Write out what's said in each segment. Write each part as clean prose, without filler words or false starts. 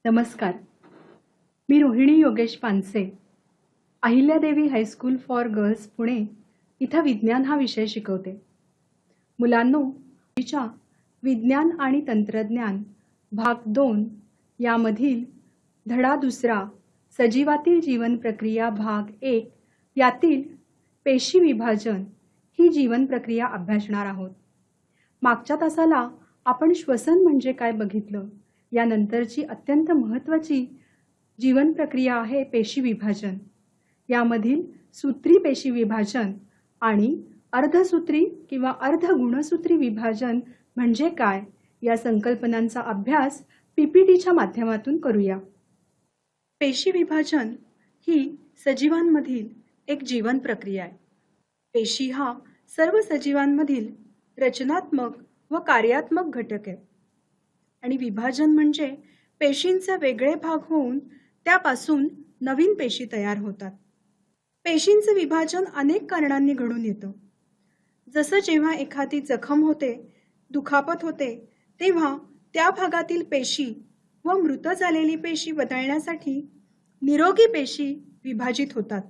नमस्कार. मी Rohini Yogesh Panse, Ahilyadevi high school for girls Pune इथं विज्ञान हा विषय शिकवते. मुलांनो, आजच्या विज्ञान आणि तंत्रज्ञान भाग 2 यामधील धडा 2 सजीवातील जीवन प्रक्रिया भाग 1 यातील पेशी विभाजन ही जीवन प्रक्रिया अभ्यासणार आहोत. मागच्या तासाला आपण श्वसन म्हणजे काय बघितलं. यानंतरची अत्यंत महत्त्वाची जीवन प्रक्रिया आहे पेशी विभाजन. यामधील सूत्री पेशी विभाजन आणि अर्धसूत्री किंवा अर्धगुणसूत्री विभाजन म्हणजे काय या संकल्पनांचा अभ्यास पीपीटीच्या माध्यमातून करूया. पेशी विभाजन ही सजीवांमधील एक जीवन प्रक्रिया आहे. पेशी हा सर्व सजीवांमधील रचनात्मक व कार्यात्मक घटक आहे आणि विभाजन म्हणजे पेशींचे वेगळे भाग होऊन त्यापासून नवीन पेशी तयार होतात. पेशींचे विभाजन अनेक कारणांनी घडून येतं. जसं जेव्हा एखादी जखम होते, दुखापत होते, तेव्हा त्या भागातील पेशी व मृत झालेली पेशी बदलण्यासाठी निरोगी पेशी विभाजित होतात.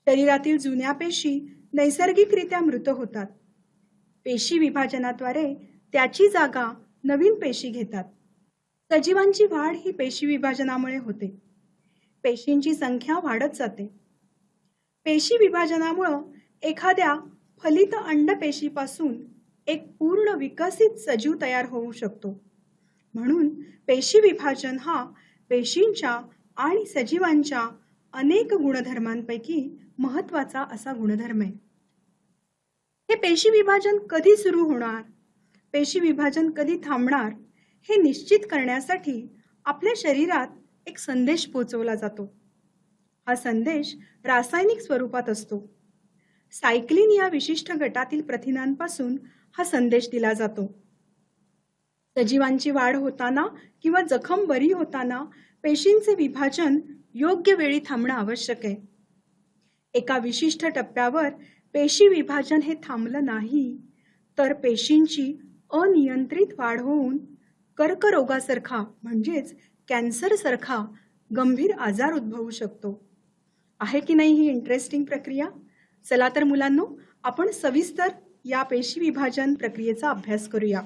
शरीरातील जुन्या पेशी नैसर्गिकरित्या मृत होतात. पेशी विभाजनाद्वारे त्याची जागा नवीन पेशी घेतात. सजीवांची वाढ ही पेशी विभाजनामुळे होते. पेशींची संख्या वाढत जाते. पेशी विभाजनामुळे एखाद्या फलित अंडपेशीपासून एक पूर्ण विकसित सजीव तयार होऊ शकतो. म्हणून पेशी विभाजन हा पेशींच्या आणि सजीवांच्या अनेक गुणधर्मांपैकी महत्त्वाचा असा गुणधर्म आहे. हे पेशी विभाजन कधी सुरू होणार, पेशी विभाजन कधी थांबणार हे निश्चित करण्यासाठी आपल्या शरीरात एक संदेश पोहोचवला जातो. हा संदेश रासायनिक स्वरूपात असतो. सायक्लिन या विशिष्ट गटातील प्रथिनांपासून हा संदेश दिला जातो. सजीवांची वाढ होताना किंवा जखम बरी होताना पेशींचे विभाजन योग्य वेळी थांबणं आवश्यक आहे. एका विशिष्ट टप्प्यावर पेशी विभाजन हे थांबलं नाही तर पेशींची अनियंत्रित वाढ होऊन कर्करोगासारखा म्हणजेच कॅन्सर सारखा गंभीर आजार उद्भवू शकतो. आहे की नाही ही इंटरेस्टिंग प्रक्रिया? चला तर मुलांनो, आपण सविस्तर या पेशी विभाजन प्रक्रियेचा अभ्यास करूया.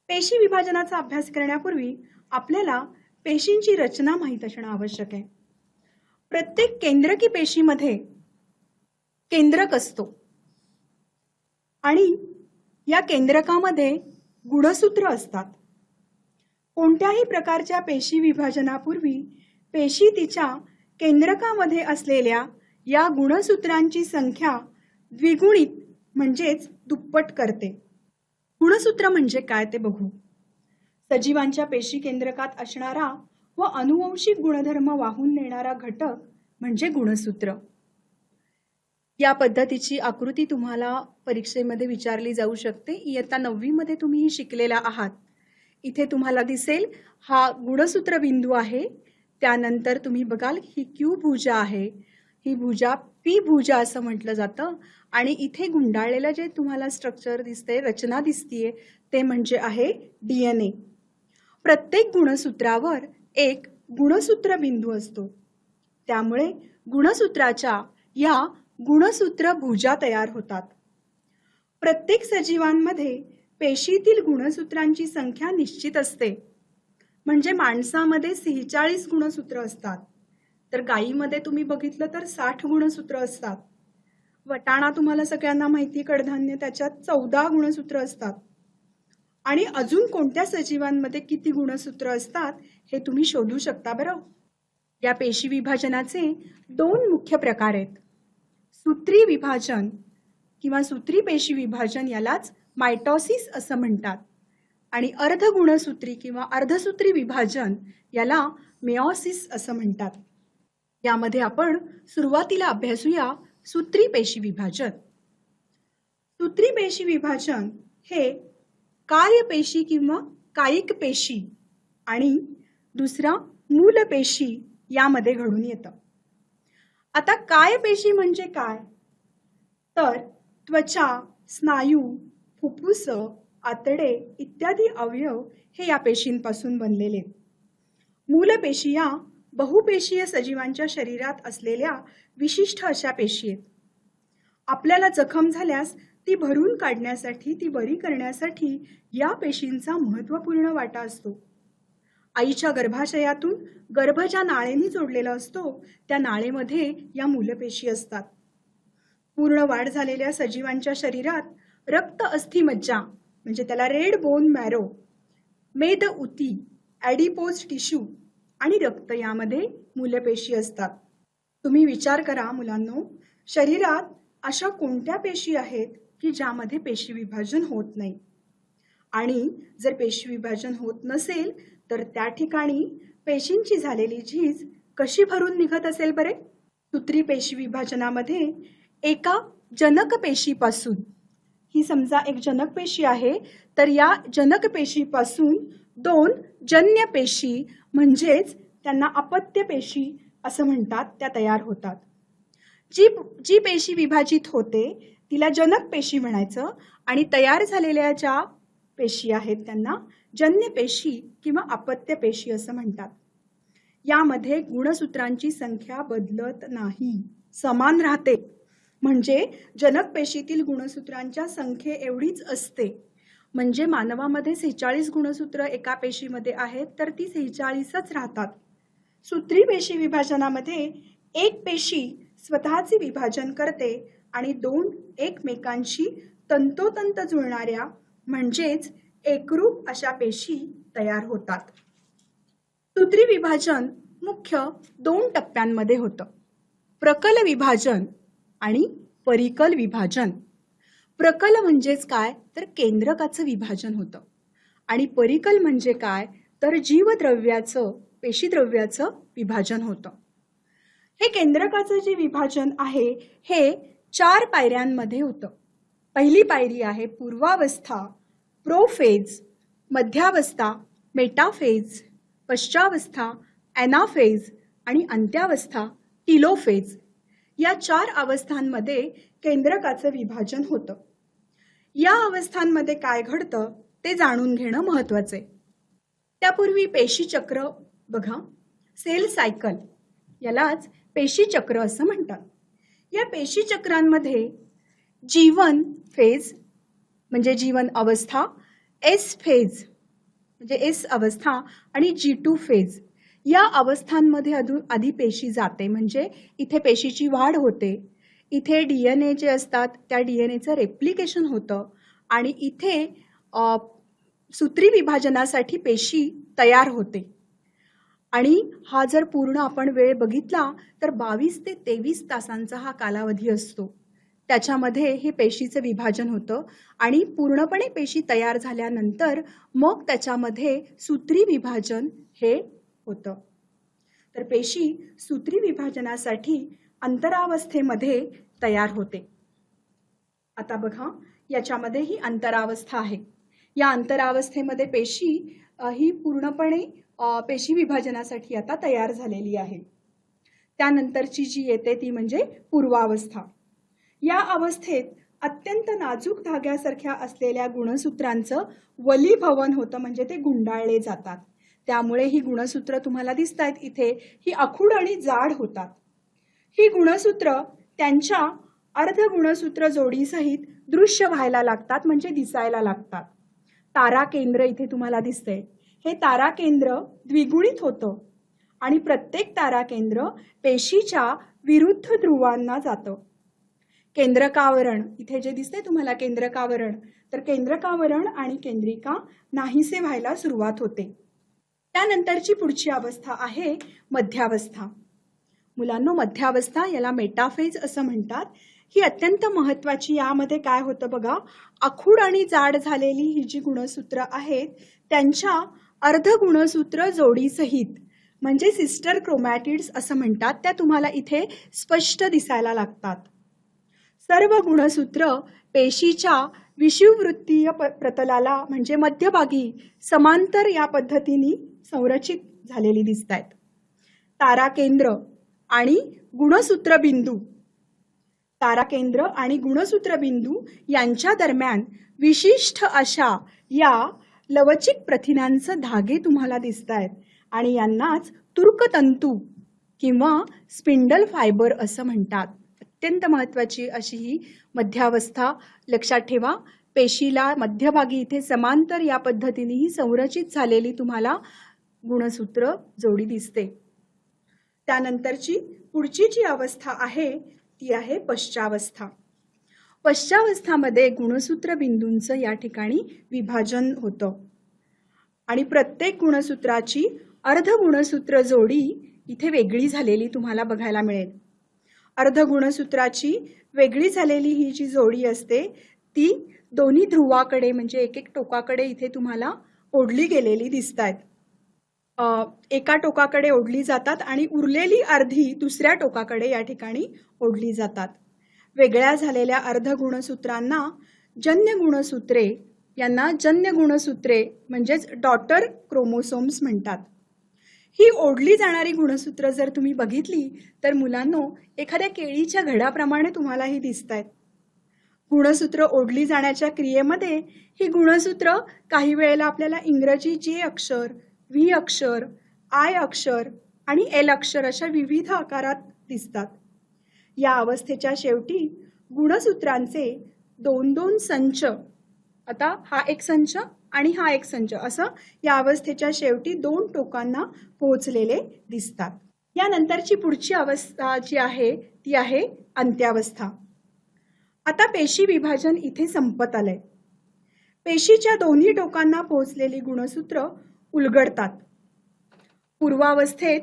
पेशी विभाजनाचा अभ्यास करण्यापूर्वी आपल्याला पेशींची रचना माहीत असणं आवश्यक आहे. प्रत्येक केंद्रकी पेशीमध्ये केंद्रक असतो आणि या केंद्रकामध्ये गुणसूत्र असतात. कोणत्याही प्रकारच्या पेशी विभाजनापूर्वी पेशी तिच्या केंद्रकामध्ये असलेल्या या गुणसूत्रांची संख्या द्विगुणित म्हणजेच दुप्पट करते. गुणसूत्र म्हणजे काय ते बघू. सजीवांच्या पेशी केंद्रकात असणारा व अनुवंशिक गुणधर्म वाहून नेणारा घटक म्हणजे गुणसूत्र. या पद्धतीची आकृती तुम्हाला परीक्षेमध्ये विचारली जाऊ शकते. इयत्ता 9वी मध्ये तुम्ही ही शिकलेला आहात. इथे तुम्हाला दिसेल हा गुणसूत्र बिंदू आहे. त्यानंतर तुम्ही बघाल ही क्यू भुजा आहे. ही भुजा पी भुजा असं म्हटलं जातं आणि इथे गुंडाळलेलं जे तुम्हाला स्ट्रक्चर दिसते, रचना दिसतीये, ते म्हणजे आहे DNA. प्रत्येक गुणसूत्रावर एक गुणसूत्र बिंदू असतो. त्यामुळे गुणसूत्राच्या या गुणसूत्र भुजा तयार होतात. प्रत्येक सजीवांमध्ये पेशीतील गुणसूत्रांची संख्या निश्चित असते. म्हणजे माणसामध्ये 46 गुणसूत्र असतात, तर गायीमध्ये तुम्ही बघितलं तर 60 गुणसूत्र असतात. वटाणा तुम्हाला सगळ्यांना माहिती, कडधान्य, त्याच्यात 14 गुणसूत्र असतात. आणि अजून कोणत्या सजीवांमध्ये किती गुणसूत्र असतात हे तुम्ही शोधू शकता बरं. या पेशी विभाजनाचे 2 मुख्य प्रकार आहेत. सूत्री विभाजन किंवा सूत्री पेशी विभाजन यालाच मायटोसिस असं म्हणतात आणि अर्धगुणसूत्री किंवा अर्धसूत्री विभाजन याला मेयोसिस असं म्हणतात. यामध्ये आपण सुरुवातीला अभ्यासूया सूत्री पेशी विभाजन. सूत्री पेशी विभाजन हे कार्यपेशी किंवा कायिक पेशी आणि दुसरा मूल पेशी यामध्ये घडून येतं. आता काय पेशी म्हणजे काय, तर त्वचा, स्नायू, फुफ्फुस, आतडे इत्यादी अवयव हे या पेशींपासून बनलेले. मूलपेशी या बहुपेशीय सजीवांच्या शरीरात असलेल्या विशिष्ट अशा पेशी आहेत. आपल्याला जखम झाल्यास ती भरून काढण्यासाठी, ती बरी करण्यासाठी या पेशींचा महत्त्वपूर्ण वाटा असतो. आईच्या गर्भाशयातून गर्भ ज्या नाळेने जोडलेला असतो त्या नाळेमध्ये या मूलपेशी असतात. पूर्ण वाढ झालेल्या सजीवांच्या शरीरात रक्त अस्थिमज्जा म्हणजे त्याला रेड बोन मॅरो, मेद उती, ॲडिपोज टिश्यू आणि रक्त यामध्ये मूलपेशी असतात. तुम्ही विचार करा मुलांनो, शरीरात अशा कोणत्या पेशी आहेत की ज्यामध्ये पेशी विभाजन होत नाही, आणि जर पेशी विभाजन होत नसेल तर त्या ठिकाणी पेशींची झालेली झीज कशी भरून निघत असेल बरे? सूत्री पेशी विभाजनामध्ये एका जनक पेशीपासून, ही समजा एक जनक पेशी आहे, तर या जनक पेशीपासून दोन जन्य पेशी म्हणजेच त्यांना अपत्य पेशी असं म्हणतात, त्या तयार होतात. जी पेशी विभाजित होते तिला जनक पेशी म्हणायचं, आणि तयार झालेल्या ज्या पेशी आहेत त्यांना जन्य पेशी किंवा अपत्य पेशी असं म्हणतात. यामध्ये गुणसूत्रांची संख्या बदलत नाही, समान राहते. म्हणजे जनक पेशीतील गुणसूत्रांच्या संख्ये एवढीच असते. म्हणजे मानवामध्ये 46 गुणसूत्र एका पेशीमध्ये आहेत तर ती 46च राहतात. सूत्री पेशी विभाजनामध्ये एक पेशी स्वतःचे विभाजन करते आणि दोन एकमेकांशी तंतोतंत जुळणाऱ्या म्हणजेच एकरूप अशा पेशी तयार होतात. सूत्री विभाजन मुख्य दोन टप्प्यांमध्ये होतं, प्रकल विभाजन आणि परिकल विभाजन. प्रकल म्हणजेच काय तर केंद्रकाचं विभाजन होतं, आणि परिकल म्हणजे काय तर जीवद्रव्याचं, पेशीद्रव्याचं विभाजन होतं. हे केंद्रकाचं जे विभाजन आहे हे 4 पायऱ्यांमध्ये होतं. पहिली पायरी आहे पूर्वावस्था, प्रोफेज, मध्यावस्था, मेटाफेज, पश्चावस्था, ॲनाफेज आणि अंत्यावस्था, टिलोफेज. या 4 अवस्थांमध्ये केंद्रकाचं विभाजन होतं. या अवस्थांमध्ये काय घडतं ते जाणून घेणं महत्त्वाचं आहे. त्यापूर्वी पेशीचक्र बघा, सेल सायकल, यालाच पेशीचक्र असं म्हणतात. या पेशीचक्रांमध्ये G1 फेज म्हणजे जीवन अवस्था, एस फेज म्हणजे एस अवस्था आणि G2 फेज या अवस्थांमध्ये आधी पेशी जाते. म्हणजे इथे पेशीची वाढ होते, इथे DNA जे असतात त्या DNAचं रेप्लिकेशन होतं, आणि इथे सूत्री विभाजनासाठी पेशी तयार होते. आणि हा जर पूर्ण आपण वेळ बघितला तर 22 ते 23 तासांचा हा कालावधी असतो. त्याच्यामध्ये हे पेशीचं विभाजन होतं, आणि पूर्णपणे पेशी तयार झाल्यानंतर मग त्याच्यामध्ये सूत्री विभाजन हे होतं. तर पेशी सूत्री विभाजनासाठी अंतरावस्थेमध्ये तयार होते. आता बघा, याच्यामध्ये ही अंतरावस्था आहे. या अंतरावस्थेमध्ये पेशी ही पूर्णपणे पेशी विभाजनासाठी आता तयार झालेली आहे. त्यानंतरची जी येते ती म्हणजे पूर्वावस्था. या अवस्थेत अत्यंत नाजूक धाग्यासारख्या असलेल्या गुणसूत्रांचं वलीभवन होतं, म्हणजे ते गुंडाळले जातात. त्यामुळे ही गुणसूत्र तुम्हाला दिसतायत इथे, ही आखूड आणि जाड होतात. ही गुणसूत्र त्यांच्या अर्धगुणसूत्र जोडीसहित दृश्य व्हायला लागतात, म्हणजे दिसायला लागतात. तारा केंद्र इथे तुम्हाला दिसतंय. हे तारा केंद्र द्विगुणित होतं, आणि प्रत्येक तारा केंद्र पेशीच्या विरुद्ध ध्रुवांना जातं. केंद्रकावरण इथे जे दिसते तुम्हाला केंद्रकावरण, तर केंद्रकावरण आणि केंद्रिका नाहीसे व्हायला सुरुवात होते. त्यानंतरची पुढची अवस्था आहे मध्यावस्था. मुलांनो, मध्यावस्था याला मेटाफेज असं म्हणतात. ही अत्यंत महत्त्वाची. यामध्ये काय होतं बघा, आखूड आणि जाड झालेली ही जी गुणसूत्र आहेत त्यांच्या अर्धगुणसूत्र जोडीसहित म्हणजे सिस्टर क्रोमॅटिड्स असं म्हणतात, त्या तुम्हाला इथे स्पष्ट दिसायला लागतात. सर्व गुणसूत्र पेशीच्या विषुववृत्तीय प्रतलाला म्हणजे मध्यभागी समांतर या पद्धतीने संरचित झालेली दिसतात. ताराकेंद्र आणि गुणसूत्र बिंदू, ताराकेंद्र आणि गुणसूत्र बिंदू यांच्या दरम्यान विशिष्ट अशा या लवचिक प्रथिनांचे धागे तुम्हाला दिसतायत. आणि यांनाच तूर्कतंतू किंवा स्पिंडल फायबर असं म्हणतात. अत्यंत महत्त्वाची अशी ही मध्यावस्था लक्षात ठेवा. पेशीला मध्यभागी इथे समांतर या पद्धतीने ही संरचित झालेली तुम्हाला गुणसूत्र जोडी दिसते. त्यानंतरची पुढची जी अवस्था आहे ती आहे पश्चावस्था. पश्चावस्थामध्ये गुणसूत्र बिंदूंचं या ठिकाणी विभाजन होतं आणि प्रत्येक गुणसूत्राची अर्ध गुणसूत्र जोडी इथे वेगळी झालेली तुम्हाला बघायला मिळेल. अर्ध गुणसूत्राची वेगळी झालेली ही जी जोडी असते ती दोन्ही ध्रुवाकडे म्हणजे एक एक टोकाकडे इथे तुम्हाला ओढली गेलेली दिसत आहेत. एका टोकाकडे ओढली जातात आणि उरलेली अर्धी दुसऱ्या टोकाकडे या ठिकाणी ओढली जातात. वेगळ्या झालेल्या अर्ध गुणसूत्रांना जन्य गुणसूत्रे यांना जन्य गुणसूत्रे म्हणजेच डॉटर क्रोमोसोम्स म्हणतात. ही ओढली जाणारी गुणसूत्र जर तुम्ही बघितली तर मुलांनो एखाद्या केळीच्या घडाप्रमाणे तुम्हाला ही दिसत आहेत. गुणसूत्र ओढली जाण्याच्या क्रियेमध्ये ही गुणसूत्र काही वेळेला आपल्याला इंग्रजी जे अक्षर, व्ही अक्षर, आय अक्षर आणि एल अक्षर अशा विविध आकारात दिसतात. या अवस्थेच्या शेवटी गुणसूत्रांचे दोन दोन संच, आता हा एक संच आणि हा एक संच असं या अवस्थेच्या शेवटी दोन टोकांना पोहोचलेले दिसतात. यानंतरची पुढची अवस्था जी आहे ती आहे अंत्यावस्था. आता पेशी विभाजन इथे संपत आलंय. पेशीच्या दोन्ही टोकांना पोहोचलेली गुणसूत्र उलगडतात. पूर्वावस्थेत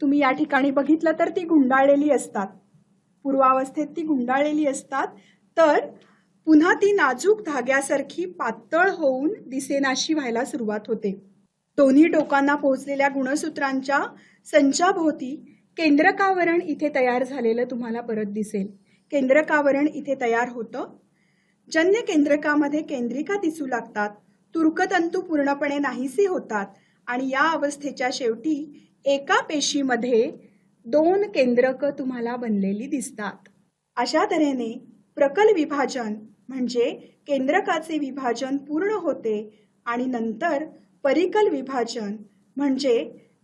तुम्ही या ठिकाणी बघितलं तर ती गुंडाळलेली असतात. पूर्वावस्थेत ती गुंडाळलेली असतात तर पुन्हा ती नाजूक धाग्यासारखी पातळ होऊन दिसेनाशी व्हायला सुरुवात होते. दोन्ही टोकांना पोहोचलेल्या गुणसूत्रांच्या संचाभोवती केंद्रकावरण इथे तयार झालेलं तुम्हाला परत दिसेल. केंद्रकावरण इथे तयार होतं. जन्य केंद्रकामध्ये केंद्रिका दिसू लागतात. तूर्कतंतू पूर्णपणे नाहीसे होतात आणि या अवस्थेच्या शेवटी एका पेशीमध्ये दोन केंद्रक तुम्हाला बनलेली दिसतात. अशा तऱ्हेने प्रकल विभाजन म्हणजे केंद्रकाचे विभाजन पूर्ण होते आणि नंतर परिकल विभाजन म्हणजे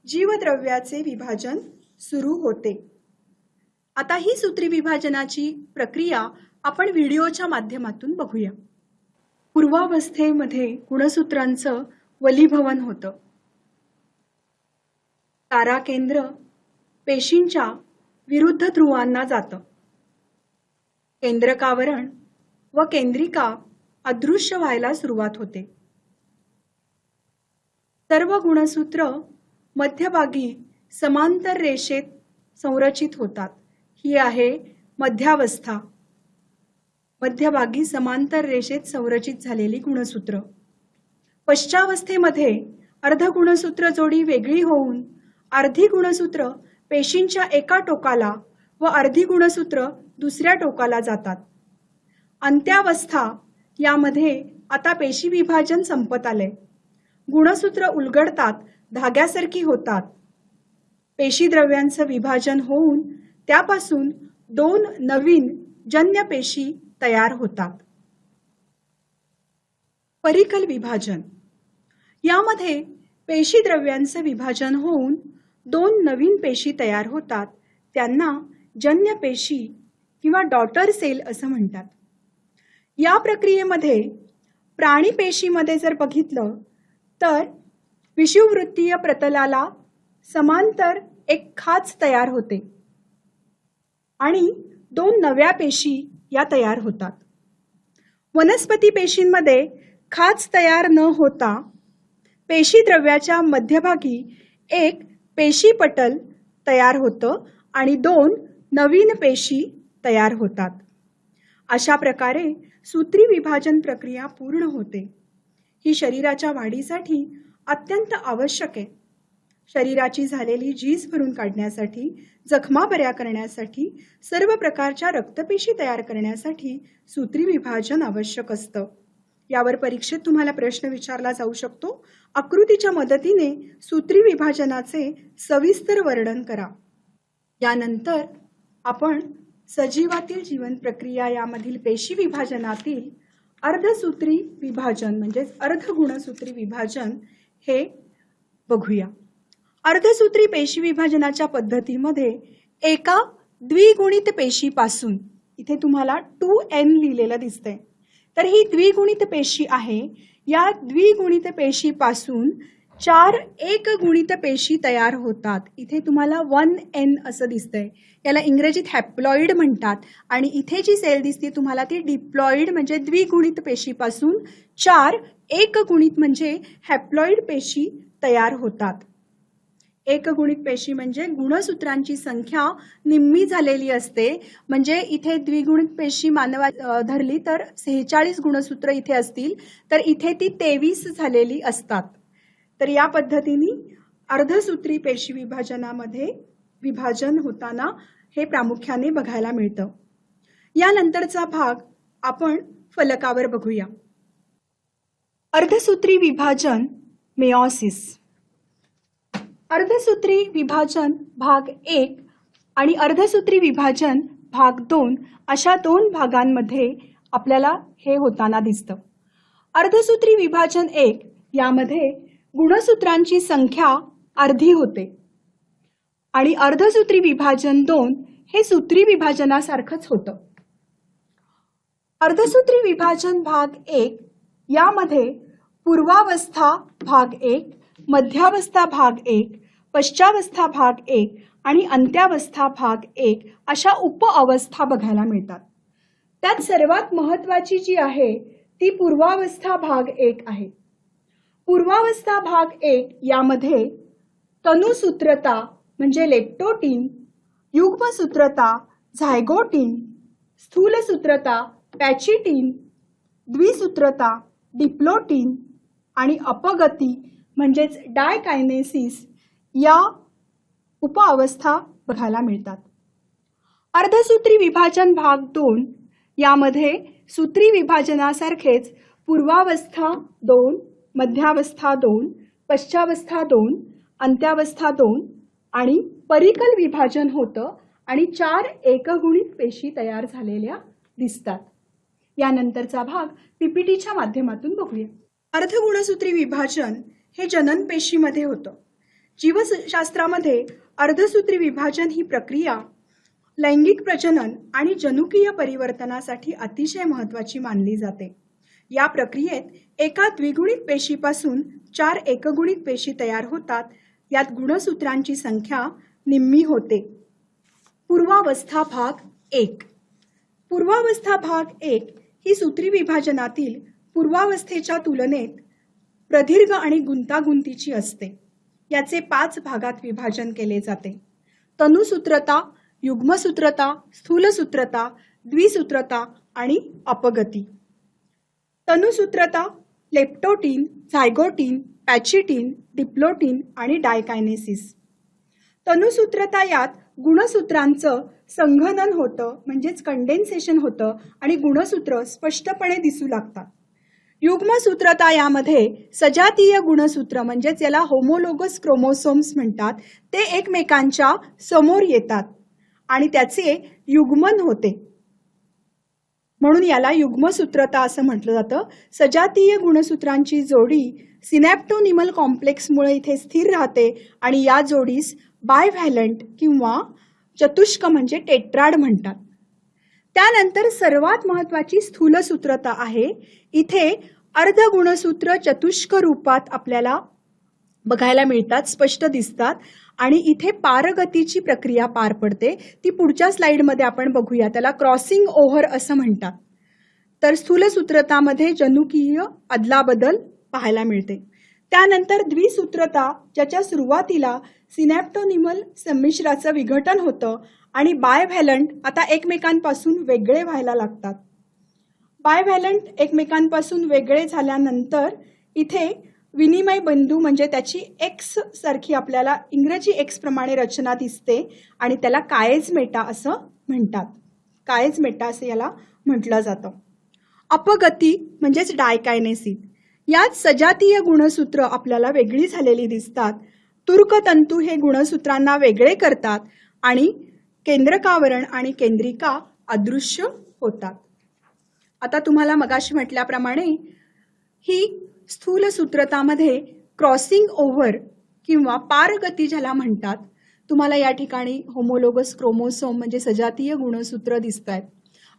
जीवद्रव्याचे विभाजन सुरू होते. आता ही सूत्री विभाजनाची प्रक्रिया आपण व्हिडिओच्या माध्यमातून बघूया. पूर्वावस्थेमध्ये गुणसूत्रांचं वलीभवन होतं. ताराकेंद्र पेशींच्या विरुद्ध ध्रुवांना जातं. केंद्रकावरण व केंद्रिका अदृश्य व्हायला सुरुवात होते. सर्व गुणसूत्र मध्यभागी समांतर रेषेत संरचित होतात. ही आहे मध्यावस्था. मध्यभागी समांतर रेषेत संरचित झालेली गुणसूत्र. पश्चावस्थेमध्ये अर्ध गुणसूत्र जोडी वेगळी होऊन अर्धी गुणसूत्र पेशींच्या एका टोकाला व अर्धी गुणसूत्र दुसऱ्या टोकाला जातात. अंत्यावस्था यामध्ये आता पेशी विभाजन संपत आले. गुणसूत्र उलगडतात, धाग्यासारखी होतात. पेशी द्रव्यांचं विभाजन होऊन त्यापासून दोन नवीन जन्य पेशी तयार होतात. परिकल विभाजन यामध्ये पेशी द्रव्यांचं विभाजन होऊन दोन नवीन पेशी तयार होतात. त्यांना जन्य पेशी किंवा डॉटर सेल असं म्हणतात. या प्रक्रियेमध्ये प्राणी पेशीमध्ये जर बघितलं तर विषुववृत्तीय प्रतलाला समांतर एक खाच तयार होते आणि दोन नव्या पेशी या तयार होतात. वनस्पती पेशींमध्ये खाच तयार न होता पेशी द्रव्याच्या मध्यभागी एक पेशी पटल तयार होतं आणि दोन नवीन पेशी तयार होतात. अशा प्रकारे सूत्री विभाजन प्रक्रिया पूर्ण होते. ही शरीराच्या वाढीसाठी अत्यंत आवश्यक आहे. शरीराची झालेली झीज भरून काढण्यासाठी, जखमा बऱ्या करण्यासाठी, सर्व प्रकारच्या रक्तपेशी तयार करण्यासाठी सूत्री विभाजन आवश्यक असतं. यावर परीक्षेत तुम्हाला प्रश्न विचारला जाऊ शकतो. आकृतीच्या मदतीने सूत्री विभाजनाचे सविस्तर वर्णन करा. यानंतर आपण सजीवातील जीवन प्रक्रिया यामधील पेशी विभाजनातील अर्धसूत्री विभाजन म्हणजे अर्धगुणसूत्री विभाजन हे बघूया. अर्धसूत्री पेशी विभाजनाच्या पद्धतीमध्ये एका द्विगुणित पेशीपासून, इथे तुम्हाला 2n लिहिलेलं दिसतंय, तर ही द्विगुणित पेशी आहे. या द्विगुणित पेशीपासून 4 एकगुणित पेशी तयार होतात. इथे तुम्हाला 1n असं दिसतंय. याला इंग्रजीत हॅप्लॉइड म्हणतात. आणि इथे जी सेल दिसते तुम्हाला ती डिप्लॉइड म्हणजे द्विगुणित पेशीपासून 4 एकगुणित म्हणजे हॅप्लॉइड पेशी तयार होतात. एकगुणित पेशी म्हणजे गुणसूत्रांची संख्या निम्मी झालेली असते. म्हणजे इथे द्विगुणित पेशी धरली तर 46 गुणसूत्र इथे असतील, तर इथे ती 23 झालेली असतात. तर या पद्धतीने अर्धसूत्री पेशी विभाजनामध्ये विभाजन होताना हे प्रामुख्याने बघायला मिळतं. यानंतरचा भाग आपण फलकावर बघूया. अर्धसूत्री विभाजन मेयोसिस. अर्धसूत्री विभाजन भाग 1 आणि अर्धसूत्री विभाजन भाग 2 अशा 2 भागांमध्ये आपल्याला हे होताना दिसतं. अर्धसूत्री विभाजन 1 यामध्ये गुणसूत्रांची संख्या अर्धी होते आणि अर्धसूत्री विभाजन 2 हे सूत्री विभाजनासारखंच होतं. अर्धसूत्री विभाजन भाग 1 यामध्ये पूर्वावस्था भाग 1, मध्यावस्था भाग 1, पश्चावस्था भाग 1 आणि अंत्यावस्था भाग 1 अशा उपअवस्था बघायला मिळतात. त्यात सर्वात महत्त्वाची जी आहे ती पूर्वावस्था भाग 1 आहे. पूर्वावस्था भाग 1 यामध्ये तनुसूत्रता म्हणजे लेप्टोटीन, युग्मसूत्रता झायगोटीन, स्थूलसूत्रता पॅचिटीन, द्विसूत्रता डिप्लोटीन आणि अपगती म्हणजेच डायकायनेसिस या उपअवस्था बघायला मिळतात. अर्धसूत्री विभाजन भाग 2 यामध्ये सूत्री विभाजनासारखेच पूर्वावस्था 2, मध्यावस्था 2, पश्चावस्था 2, अंत्यावस्था 2 आणि परिकल विभाजन होतं आणि 4 एकगुणित पेशी तयार झालेल्या दिसतात. यानंतरचा भाग पीपीटीच्या माध्यमातून बघूया. अर्धगुणसूत्री विभाजन हे जनन पेशीमध्ये होतं. जीवशास्त्रामध्ये अर्धसूत्री विभाजन ही प्रक्रिया लैंगिक प्रजनन आणि जनुकीय परिवर्तनासाठी अतिशय महत्त्वाची मानली जाते. या प्रक्रियेत एका द्विगुणित पेशीपासून 4 एकगुणित पेशी तयार होतात. यात गुणसूत्रांची संख्या निम्मी होते. पूर्वावस्था भाग 1. पूर्वावस्था भाग 1 ही सूत्री विभाजनातील पूर्वावस्थेच्या तुलनेत प्रदीर्घ आणि गुंतागुंतीची असते. याचे 5 भागात विभाजन केले जाते. तनुसूत्रता, युग्मसूत्रता, स्थूलसूत्रता, द्विसूत्रता आणि अपगती. तनुसूत्रता लेप्टोटीन, झायगोटीन, पॅचिटीन, डिप्लोटीन आणि डायकायनेसिस. तनुसूत्रता यात गुणसूत्रांचं संघनन होतं म्हणजेच कंडेन्सेशन होतं आणि गुणसूत्र स्पष्टपणे दिसू लागतात. युग्मसूत्रता यामध्ये सजातीय गुणसूत्र म्हणजेच याला होमोलोगस क्रोमोसोम्स म्हणतात, ते एकमेकांच्या समोर येतात आणि त्याचे युग्मन होते, म्हणून याला युग्मसूत्रता असं म्हटलं जातं. सजातीय गुणसूत्रांची जोडी सिनॅप्टोनिमल कॉम्प्लेक्समुळे इथे स्थिर राहते आणि या जोडीस बायव्हॅलंट किंवा चतुष्क म्हणजे टेट्राड म्हणतात. त्यानंतर सर्वात महत्त्वाची स्थूलसूत्रता आहे. इथे अर्धगुणसूत्र चतुष्क रूपात आपल्याला बघायला मिळतात, स्पष्ट दिसतात आणि इथे पारगतीची प्रक्रिया पार पडते. ती पुढच्या स्लाइडमध्ये आपण बघूया. त्याला क्रॉसिंग ओव्हर असं म्हणतात. तर स्थूलसूत्रतामध्ये जनुकीय अदलाबदल पाहायला मिळते. त्यानंतर द्विसूत्रता ज्याच्या सुरुवातीला सिनॅप्टोनिमल संमिश्राचं विघटन होतं आणि बायव्हॅलंट आता एकमेकांपासून वेगळे व्हायला लागतात. बायव्हॅलंट एकमेकांपासून वेगळे झाल्यानंतर इथे विनिमय बिंदू म्हणजे त्याची एक्स सारखी आपल्याला इंग्रजी एक्स प्रमाणे रचना दिसते आणि त्याला कायझमेटा असं म्हणतात. कायझमेटा असं याला म्हटलं जातं. अपगती म्हणजेच डायकायनेसिस. यात सजातीय गुणसूत्र आपल्याला वेगळी झालेली दिसतात. तुर्कतंतू हे गुणसूत्रांना वेगळे करतात आणि केंद्रकावरण आणि केंद्रिका अदृश्य होतात. आता तुम्हाला मगाशी म्हटल्याप्रमाणे ही स्थूलसूत्रतामध्ये क्रॉसिंग ओव्हर किंवा पारगती ज्याला म्हणतात, तुम्हाला या ठिकाणी होमोलोगस क्रोमोसोम म्हणजे सजातीय गुणसूत्र दिसत आहेत.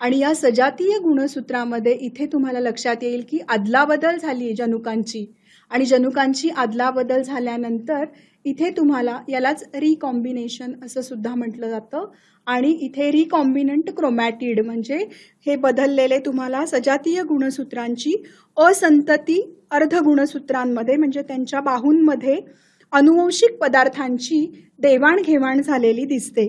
आणि या सजातीय गुणसूत्रामध्ये इथे तुम्हाला लक्षात येईल की अदलाबदल झाली आहे जनुकांची, आणि जनुकांची अदलाबदल झाल्यानंतर इथे तुम्हाला यालाच रिकॉम्बिनेशन असं सुद्धा म्हटलं जातं. आणि इथे रिकॉम्बिनंट क्रोमॅटिड म्हणजे हे बदललेले तुम्हाला सजातीय गुणसूत्रांची असंतती अर्धगुणसूत्रांमध्ये म्हणजे त्यांच्या बाहूंमध्ये अनुवंशिक पदार्थांची देवाणघेवाण झालेली दिसते.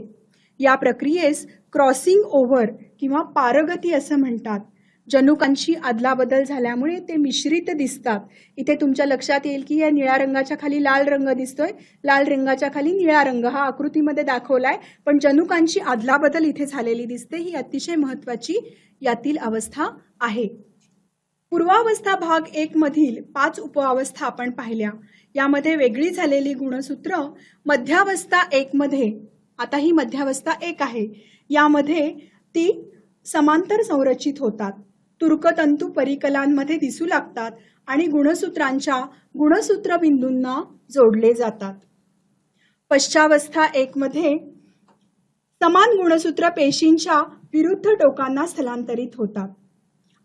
या प्रक्रियेस क्रॉसिंग ओव्हर किंवा पारगती असं म्हणतात. जनुकांची अदलाबदल झाल्यामुळे ते मिश्रित दिसतात. इथे तुमच्या लक्षात येईल की या निळ्या रंगाच्या खाली लाल रंग दिसतोय, लाल रंगाच्या खाली निळा रंग हा आकृतीमध्ये दाखवलाय, पण जनुकांची अदलाबदल इथे झालेली दिसते. ही अतिशय महत्त्वाची यातील अवस्था आहे. पूर्वावस्था भाग 1 मधील 5 उपअवस्था आपण पाहिल्या. यामध्ये वेगळी झालेली गुणसूत्र मध्यावस्था 1 मध्ये, आता ही मध्यावस्था 1 आहे, यामध्ये ती समांतर संरचित होतात. तुर्कतंतू परिकलांमध्ये दिसू लागतात आणि गुणसूत्रांच्या गुणसूत्र बिंदूंना जोडले जातात. पश्चावस्था 1 मध्ये समान गुणसूत्र पेशींच्या विरुद्ध टोकांना स्थलांतरित होतात.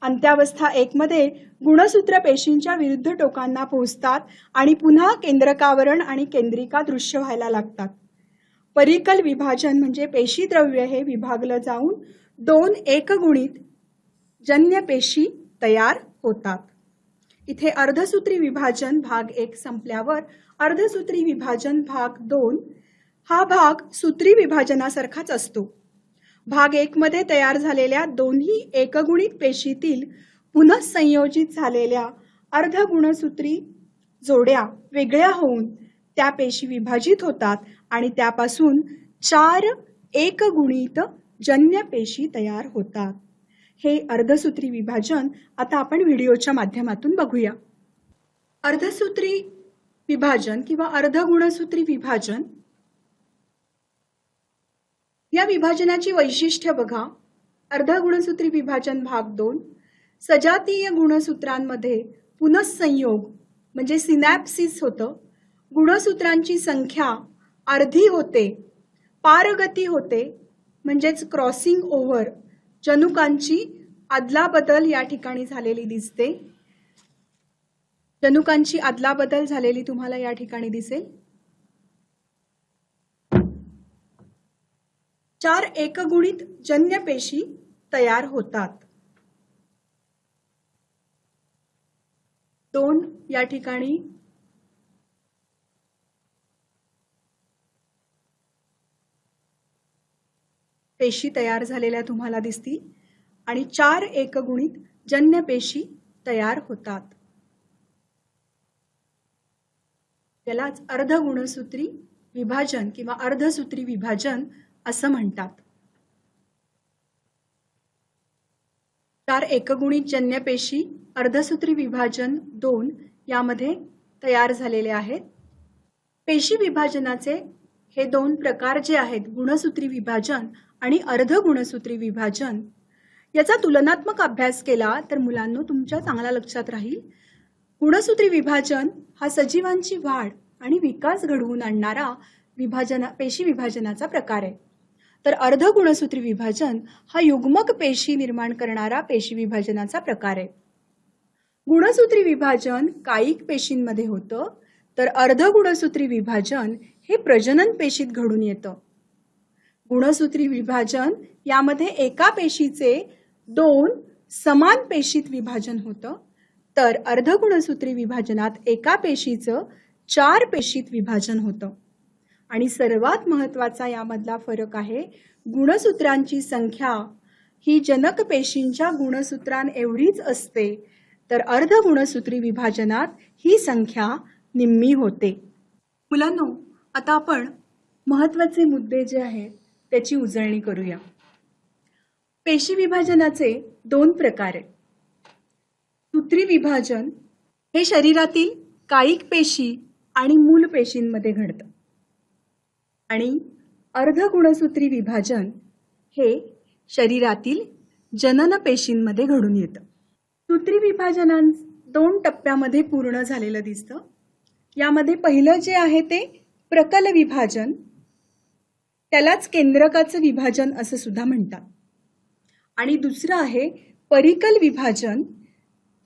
अंत्यावस्था 1 मध्ये गुणसूत्र पेशींच्या विरुद्ध टोकांना पोहोचतात आणि पुन्हा केंद्रकावरण आणि केंद्रिका दृश्य व्हायला लागतात. परिकल विभाजन म्हणजे पेशीद्रव्य हे विभागलं जाऊन 2 एकगुणित जन्य पेशी तयार होतात. इथे अर्धसूत्री विभाजन भाग 1 संपल्यावर अर्धसूत्री विभाजन भाग 2 हा भाग सूत्री विभाजनासारखाच असतो. भाग 1 मध्ये तयार झालेल्या दोन्ही एकगुणित पेशीतील पुनःसंयोजित झालेल्या अर्धगुणसूत्री जोड्या वेगळ्या होऊन त्या पेशी विभाजित होतात आणि त्यापासून 4 एकगुणित जन्य पेशी तयार होतात. हे अर्धसूत्री विभाजन आता आपण व्हिडिओच्या माध्यमातून बघूया. अर्धसूत्री विभाजन किंवा अर्धगुणसूत्री विभाजन, या विभाजनाची वैशिष्ट्य बघा. अर्धगुणसूत्री विभाजन भाग 2 सजातीय गुणसूत्रांमध्ये पुनःसंयोग म्हणजे सिनॅप्सिस होतं. गुणसूत्रांची संख्या अर्धी होते. पारगती होते म्हणजेच क्रॉसिंग ओव्हर, जनुकांची अदलाबदल या ठिकाणी झालेली दिसते. जनुकांची अदलाबदल झालेली तुम्हाला या ठिकाणी दिसेल. 4 एकगुणित जन्य पेशी तयार होतात. 2 या ठिकाणी पेशी तयार झालेल्या तुम्हाला दिसतील आणि 4 एकगुणित जन्य पेशी तयार होतात. यालाच अर्धगुणसूत्री विभाजन किंवा अर्धसूत्री विभाजन असं म्हणतात. 4 एकगुणित जन्य पेशी अर्धसूत्री विभाजन 2 यामध्ये तयार झालेले आहेत. पेशी विभाजनाचे हे 2 प्रकार जे आहेत, गुणसूत्री विभाजन आणि अर्धगुणसूत्री विभाजन, याचा तुलनात्मक अभ्यास केला तर मुलांनो तुमच्या चांगल्या लक्षात राहील. गुणसूत्री विभाजन हा सजीवांची वाढ आणि विकास घडवून आणणारा पेशी विभाजनाचा प्रकार आहे. तर अर्धगुणसूत्री विभाजन हा युग्मक पेशी निर्माण करणारा पेशी विभाजनाचा प्रकार आहे. गुणसूत्री विभाजन कायिक पेशींमध्ये होतं, तर अर्धगुणसूत्री विभाजन हे प्रजनन पेशीत घडून येतं. गुणसूत्री विभाजन यामध्ये एका पेशीचे 2 समान पेशीत विभाजन होतं, तर अर्धगुणसूत्री विभाजनात एका पेशीचं 4 पेशीत विभाजन होतं. आणि सर्वात महत्त्वाचा यामधला फरक आहे, गुणसूत्रांची संख्या ही जनक पेशींच्या गुणसूत्रांएवढीच असते, तर अर्धगुणसूत्री विभाजनात ही संख्या निम्मी होते. मुलांनो, आता आपण महत्त्वाचे मुद्दे जे आहेत त्याची उजळणी करूया. पेशी विभाजनाचे 2 प्रकार आहेत. सूत्री विभाजन हे शरीरातील कायिक पेशी आणि मूल पेशींमध्ये घडतं आणि अर्धगुणसूत्री विभाजन हे शरीरातील जनन पेशींमध्ये घडून येतं. सूत्री विभाजन 2 टप्प्यामध्ये पूर्ण झालेलं दिसतं. यामध्ये पहिलं जे आहे ते प्रकल विभाजन, त्यालाच केंद्रकाचं विभाजन असं सुद्धा म्हणतात. आणि दुसरं आहे परिकल विभाजन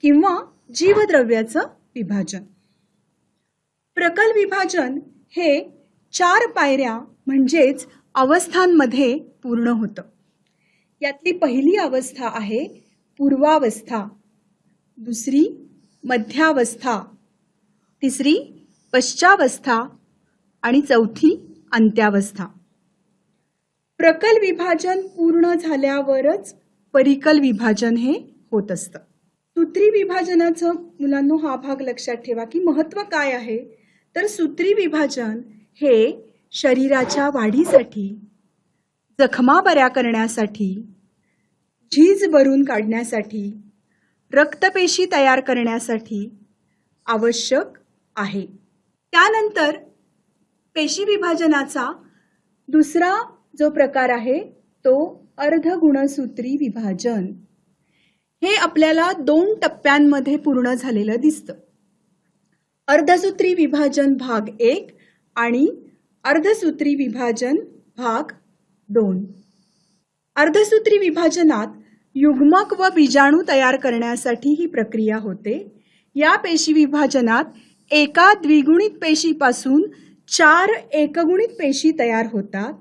किंवा जीवद्रव्याचं विभाजन. प्रकल विभाजन हे 4 पायऱ्या म्हणजेच अवस्थांमध्ये पूर्ण होतं. यातली पहिली अवस्था आहे पूर्वावस्था, दुसरी मध्यावस्था, तिसरी पश्चावस्था आणि चौथी अंत्यावस्था. प्रकल विभाजन पूर्ण झाल्यावरच परिकल विभाजन हे होत असतं. सूत्री विभाजनाचं मुलांनो हा भाग लक्षात ठेवा की महत्त्व काय आहे. तर सूत्री विभाजन हे शरीराच्या वाढीसाठी, जखमा बऱ्या करण्यासाठी, झीज भरून काढण्यासाठी, रक्तपेशी तयार करण्यासाठी आवश्यक आहे. त्यानंतर पेशी विभाजनाचा दुसरा जो प्रकार आहे तो अर्धगुणसूत्री विभाजन. हे आपल्याला 2 टप्प्यांमध्ये पूर्ण झालेलं दिसतं. अर्धसूत्री विभाजन भाग 1 आणि अर्धसूत्री विभाजन भाग 2. अर्धसूत्री विभाजनात युग्मक व बीजाणू तयार करण्यासाठी ही प्रक्रिया होते. या पेशी विभाजनात एका द्विगुणित पेशीपासून 4 एकगुणित पेशी तयार होतात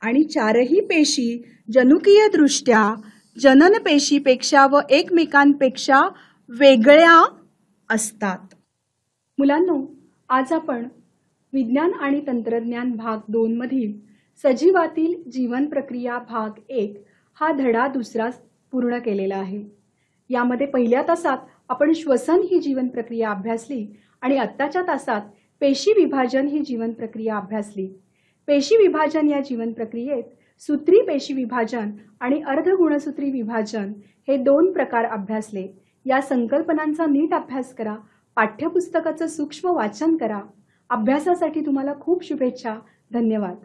आणि 4ही पेशी जनुकीय दृष्ट्या जनन पेशीपेक्षा व एकमेकांपेक्षा वेगळ्या असतात. मुलांनो, आज आपण विज्ञान आणि तंत्रज्ञान भाग 2 मधील सजीवातील जीवन प्रक्रिया भाग 1 हा धडा दुसरा पूर्ण केलेला आहे. यामध्ये पहिल्या तासात आपण श्वसन ही जीवन प्रक्रिया अभ्यासली आणि आत्ताच्या तासात पेशी विभाजन ही जीवन प्रक्रिया अभ्यासली. पेशी विभाजन या जीवन प्रक्रियेत सूत्री पेशी विभाजन आणि अर्धगुणसूत्री विभाजन हे 2 प्रकार अभ्यासले. या संकल्पनांचा नीट अभ्यास करा. पाठ्यपुस्तकाचं सूक्ष्म वाचन करा. अभ्यासासाठी तुम्हाला खूप शुभेच्छा. धन्यवाद.